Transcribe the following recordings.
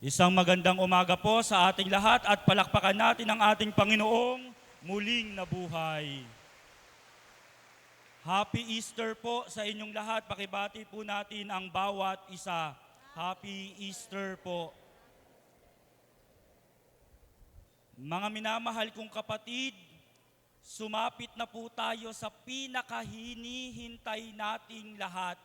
Isang magandang umaga po sa ating lahat at palakpakan natin ang ating Panginoong muling nabuhay. Happy Easter po sa inyong lahat. Pakibati po natin ang bawat isa. Happy Easter po. Mga minamahal kong kapatid, sumapit na po tayo sa pinakahinihintay nating lahat.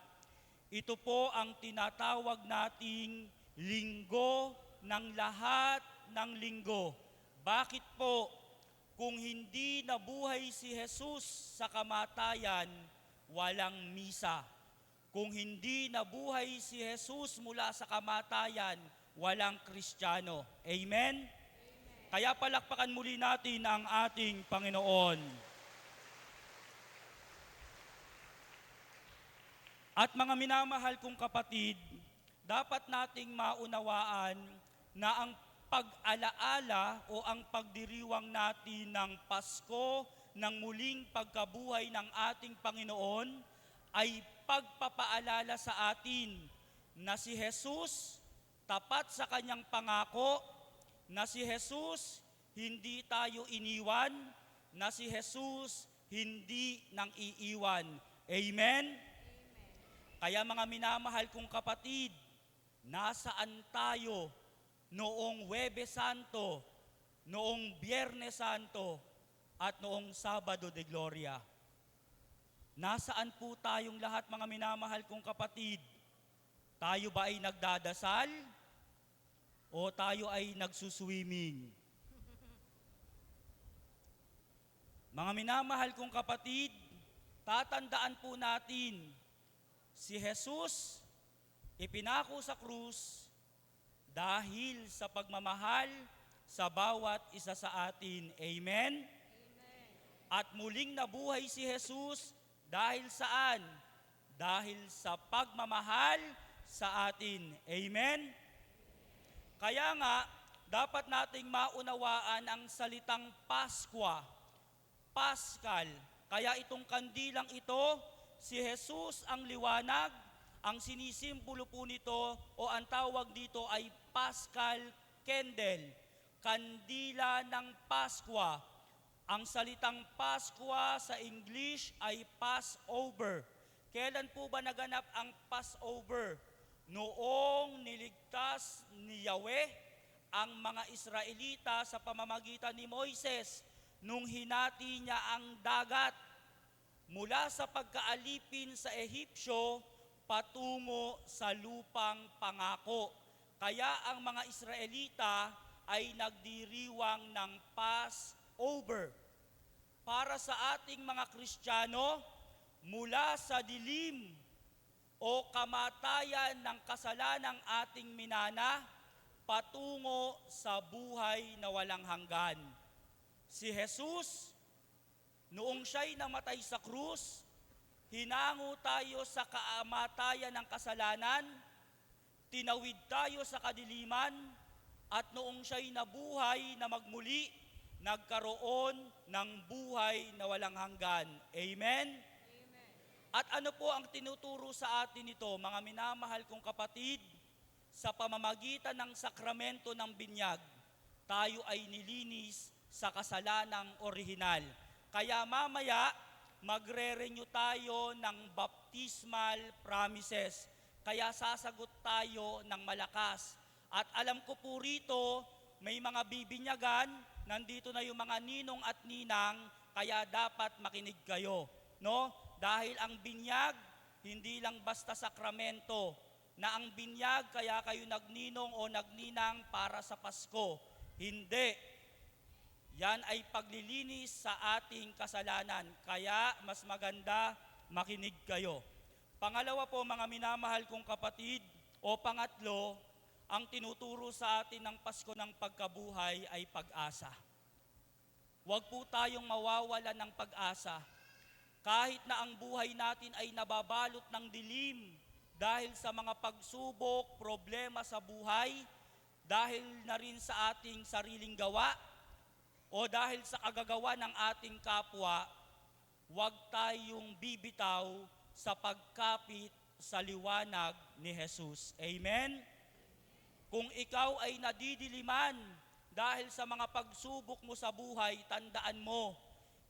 Ito po ang tinatawag nating linggo ng lahat ng linggo. Bakit po? Kung hindi nabuhay si Jesus sa kamatayan, walang misa. Kung hindi nabuhay si Jesus mula sa kamatayan, walang Kristiyano. Amen? Kaya palakpakan muli natin ang ating Panginoon. At mga minamahal kong kapatid, dapat nating maunawaan na ang pag-alaala o ang pagdiriwang natin ng Pasko, ng muling pagkabuhay ng ating Panginoon, ay pagpapaalala sa atin na si Jesus tapat sa kanyang pangako, na si Jesus hindi tayo iniwan, na si Jesus hindi nang iiwan. Amen? Kaya mga minamahal kong kapatid, nasaan tayo noong Huwebes Santo, noong Biyernes Santo, at noong Sabado de Gloria? Nasaan po tayong lahat mga minamahal kong kapatid? Tayo ba ay nagdadasal? O tayo ay nagsuswimming? Mga minamahal kong kapatid, tatandaan po natin, si Jesus ipinako sa krus dahil sa pagmamahal sa bawat isa sa atin. Amen? At muling nabuhay si Jesus dahil saan? Dahil sa pagmamahal sa atin. Amen? Kaya nga, dapat nating maunawaan ang salitang Paskwa, Paskal. Kaya itong kandilang ito, si Jesus ang liwanag. Ang sinisimbolo po nito o ang tawag dito ay Paschal Candle, kandila ng Paskwa. Ang salitang Paskwa sa English ay Passover. Kailan po ba naganap ang Passover? Noong niligtas ni Yahweh ang mga Israelita sa pamamagitan ni Moises nung hinati niya ang dagat mula sa pagkaalipin sa Ehipsyo patungo sa lupang pangako. Kaya ang mga Israelita ay nagdiriwang ng Passover. Para sa ating mga Kristiyano, mula sa dilim o kamatayan ng kasalanang ating minana, patungo sa buhay na walang hanggan. Si Jesus, noong siya'y namatay sa krus, hinango tayo sa kamatayan ng kasalanan, tinawid tayo sa kadiliman, at noong siya'y nabuhay na magmuli, nagkaroon ng buhay na walang hanggan. Amen? At ano po ang tinuturo sa atin ito, mga minamahal kong kapatid? Sa pamamagitan ng sakramento ng binyag, tayo ay nilinis sa kasalanang orihinal. Kaya mamaya, magre-renew tayo ng baptismal promises. Kaya sasagot tayo ng malakas. At alam ko po rito, may mga bibinyagan, nandito na yung mga ninong at ninang, kaya dapat makinig kayo. No? Dahil ang binyag, hindi lang basta sakramento, na ang binyag kaya kayo nagninong o nagninang para sa Pasko. Hindi. Yan ay paglilinis sa ating kasalanan. Kaya mas maganda makinig kayo. Pangalawa po mga minamahal kong kapatid, o pangatlo, ang tinuturo sa atin ng Pasko ng pagkabuhay ay pag-asa. Huwag po tayong mawawalan ng pag-asa. Kahit na ang buhay natin ay nababalot ng dilim dahil sa mga pagsubok, problema sa buhay, dahil na rin sa ating sariling gawa, o dahil sa kagagawa ng ating kapwa, huwag tayong bibitaw sa pagkapit sa liwanag ni Jesus. Amen? Kung ikaw ay nadidiliman dahil sa mga pagsubok mo sa buhay, tandaan mo,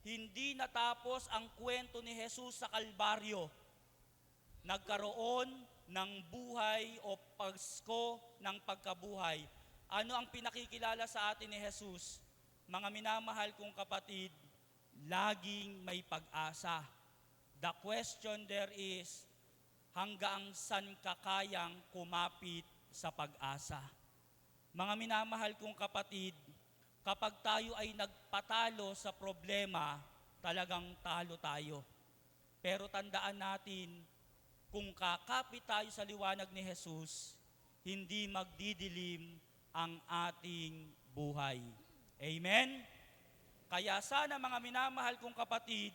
hindi natapos ang kwento ni Jesus sa Kalbaryo. Nagkaroon ng buhay o Pasko ng pagkabuhay. Ano ang pinakikilala sa atin ni Jesus? Mga minamahal kong kapatid, laging may pag-asa. The question there is, hanggang saan ka kayang kumapit sa pag-asa? Mga minamahal kong kapatid, kapag tayo ay nagpatalo sa problema, talagang talo tayo. Pero tandaan natin, kung kakapit tayo sa liwanag ni Jesus, hindi magdidilim ang ating buhay. Amen? Kaya sana mga minamahal kong kapatid,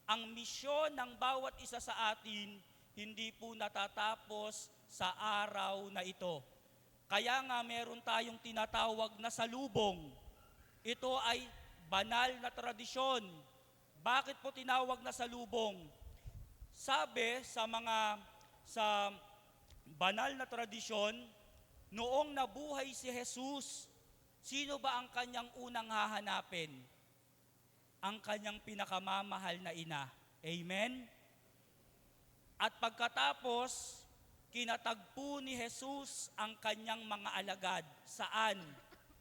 ang misyon ng bawat isa sa atin, hindi po natatapos sa araw na ito. Kaya nga meron tayong tinatawag na salubong. Ito ay banal na tradisyon. Bakit po tinawag na salubong? Sabi sa banal na tradisyon, noong nabuhay si Jesus, sino ba ang kanyang unang hahanapin? Ang kanyang pinakamamahal na ina. Amen? At pagkatapos, kinatagpo ni Jesus ang kanyang mga alagad. Saan?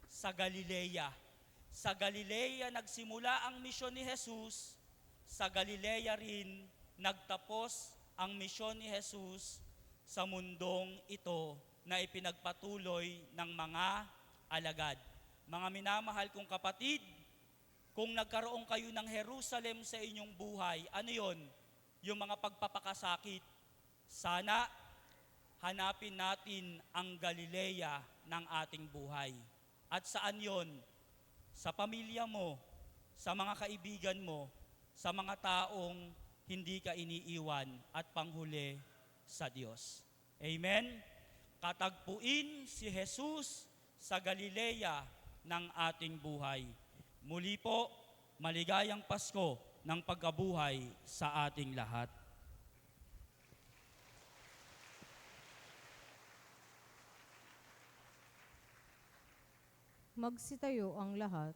Sa Galilea. Sa Galilea nagsimula ang misyon ni Jesus. Sa Galilea rin nagtapos ang misyon ni Jesus sa mundong ito na ipinagpatuloy ng mga alagad. Mga minamahal kong kapatid, kung nagkaroon kayo ng Jerusalem sa inyong buhay, ano yon? Yung mga pagpapakasakit. Sana hanapin natin ang Galilea ng ating buhay. At saan yon? Sa pamilya mo, sa mga kaibigan mo, sa mga taong hindi ka iniiwan, at panghuli sa Diyos. Amen? Katagpuin si Jesus sa Galilea ng ating buhay. Muli po, maligayang Pasko ng pagkabuhay sa ating lahat. Magsitayo ang lahat.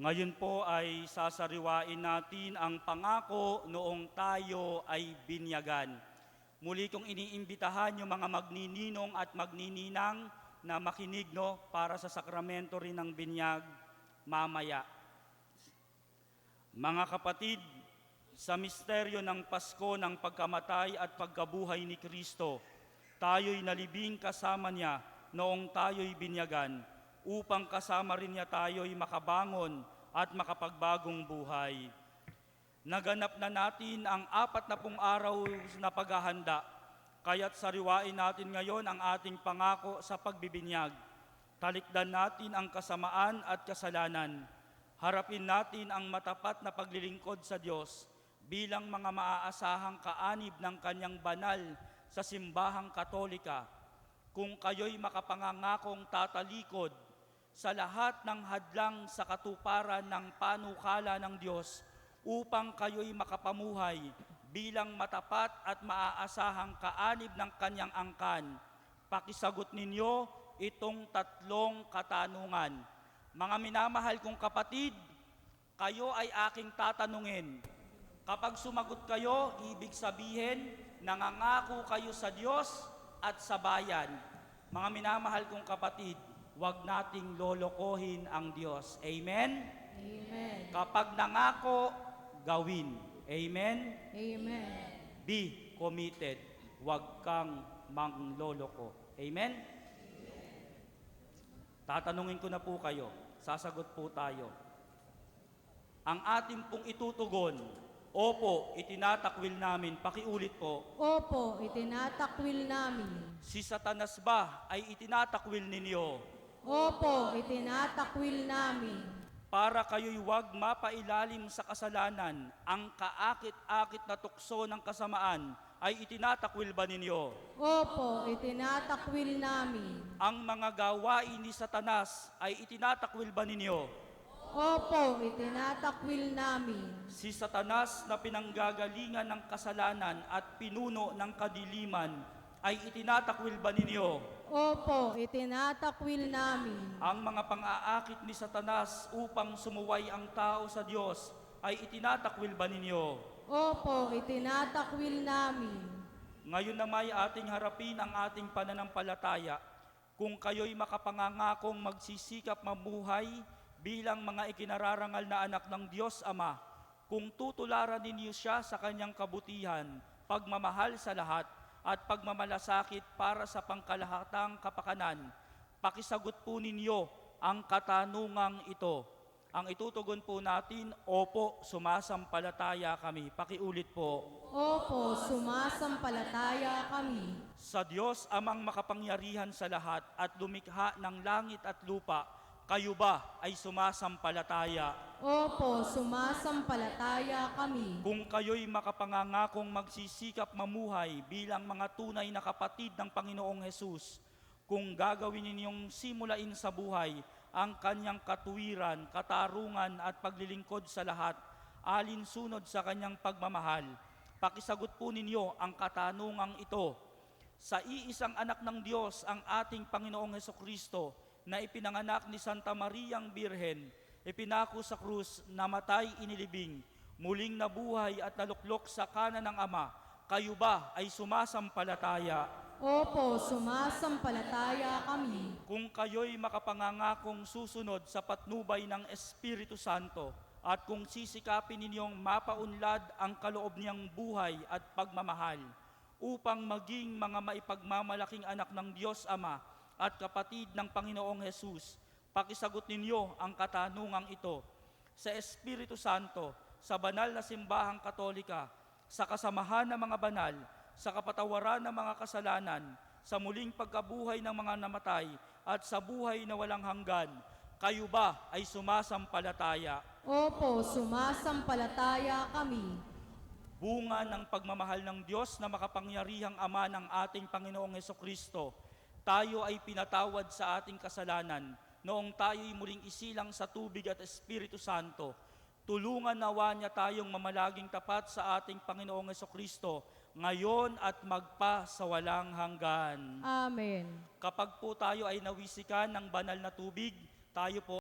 Ngayon po ay sasariwain natin ang pangako noong tayo ay binyagan. Muli kong iniimbitahan yung mga magnininong at magnininang na makinig para sa sakramento rin ng binyag mamaya. Mga kapatid, sa misteryo ng Pasko ng pagkamatay at pagkabuhay ni Kristo, tayo'y nalibing kasama niya noong tayo'y binyagan, upang kasama rin niya tayo'y makabangon at makapagbagong buhay. Naganap na natin ang 40 araw na paghahanda, kaya't sariwain natin ngayon ang ating pangako sa pagbibinyag. Talikdan natin ang kasamaan at kasalanan. Harapin natin ang matapat na paglilingkod sa Diyos bilang mga maaasahang kaanib ng Kanyang banal sa simbahang Katolika. Kung kayo'y makapangangakong tatalikod sa lahat ng hadlang sa katuparan ng panukala ng Diyos upang kayo'y makapamuhay bilang matapat at maaasahang kaanib ng Kanyang angkan, pakisagot ninyo itong 3 katanungan. Mga minamahal kong kapatid, kayo ay aking tatanungin. Kapag sumagot kayo, ibig sabihin, nangangako kayo sa Diyos at sa bayan. Mga minamahal kong kapatid, huwag nating lolokohin ang Diyos. Amen? Amen. Kapag nangako, gawin. Amen? Amen. Be committed. Huwag kang mangloloko. Amen? Tatanungin ko na po kayo. Sasagot po tayo. Ang ating pong itutugon, opo, itinatakwil namin. Pakiulit po. Opo, itinatakwil namin. Si Satanas ba ay itinatakwil ninyo Opo, itinatakwil namin. para kayo'y huwag mapailalim sa kasalanan, ang kaakit-akit na tukso ng kasamaan ay itinatakwil ba ninyo? Opo, itinatakwil namin. Ang mga gawain ni Satanas ay itinatakwil ba ninyo? Opo, itinatakwil namin. Si Satanas na pinanggagalingan ng kasalanan at pinuno ng kadiliman ay itinatakwil ba ninyo? Opo, itinatakwil namin. Ang mga pang-aakit ni Satanas upang sumuway ang tao sa Diyos ay itinatakwil ba ninyo? Opo, itinatakwil namin. Ngayon na may ating harapin ang ating pananampalataya. Kung kayo'y makapangangakong magsisikap mabuhay bilang mga ikinararangal na anak ng Diyos Ama, kung tutularan ninyo siya sa kanyang kabutihan, pagmamahal sa lahat, at pagmamalasakit para sa pangkalahatang kapakanan, pakisagot po ninyo ang katanungang ito. Ang itutugon po natin, opo, sumasampalataya kami. Pakiulit po. Opo, sumasampalataya kami. Sa Diyos amang makapangyarihan sa lahat at lumikha ng langit at lupa, kayo ba ay sumasampalataya? Opo, sumasampalataya kami. Kung kayo'y makapangangakong magsisikap mamuhay bilang mga tunay na kapatid ng Panginoong Hesus, kung gagawin ninyong simulain sa buhay ang kanyang katuwiran, katarungan at paglilingkod sa lahat, alinsunod sa kanyang pagmamahal, pakisagot po ninyo ang katanungang ito. Sa iisang anak ng Diyos ang ating Panginoong Hesukristo na ipinanganak ni Santa Mariang Birhen, ipinako sa krus, namatay inilibing, muling nabuhay at naluklok sa kanan ng Ama, kayo ba ay sumasampalataya? Opo, sumasampalataya kami. Kung kayo'y makapangangakong susunod sa patnubay ng Espiritu Santo at kung sisikapin ninyong mapaunlad ang kaloob niyang buhay at pagmamahal upang maging mga maipagmamalaking anak ng Diyos Ama at kapatid ng Panginoong Hesus, pakisagot ninyo ang katanungang ito. Sa Espiritu Santo, sa banal na simbahang Katolika, sa kasamahan ng mga banal, sa kapatawaran ng mga kasalanan, sa muling pagkabuhay ng mga namatay, at sa buhay na walang hanggan, kayo ba ay sumasampalataya? Opo, sumasampalataya kami. Bunga ng pagmamahal ng Diyos na makapangyarihang Ama ng ating Panginoong Hesukristo, tayo ay pinatawad sa ating kasalanan noong tayo'y muling isilang sa tubig at Espiritu Santo. Tulungan nawa niya tayong mamalaging tapat sa ating Panginoong Hesukristo ngayon at magpa sa walang hanggan. Amen. Kapag po tayo ay nawisikan ng banal na tubig, tayo po